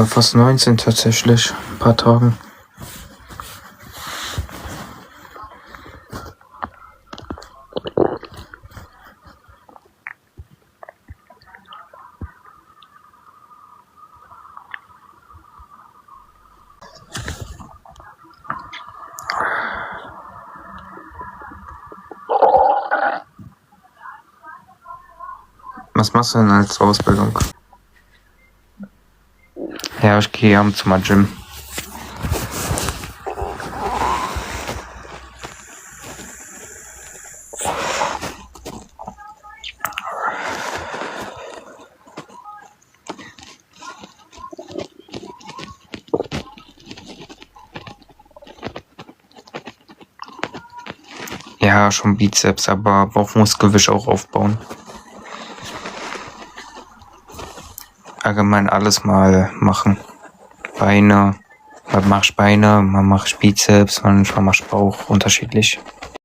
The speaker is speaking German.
Fast 19 tatsächlich. Ein paar Tagen. Was machst du denn als Ausbildung? Ja, ich gehe abends zum Gym. Ja, schon Bizeps, aber Bauchmuskel will ich auch aufbauen. Allgemein alles mal machen. Beine, mal mach ich Beine, mal mach ich Bizeps, manchmal mach ich Bauch, unterschiedlich.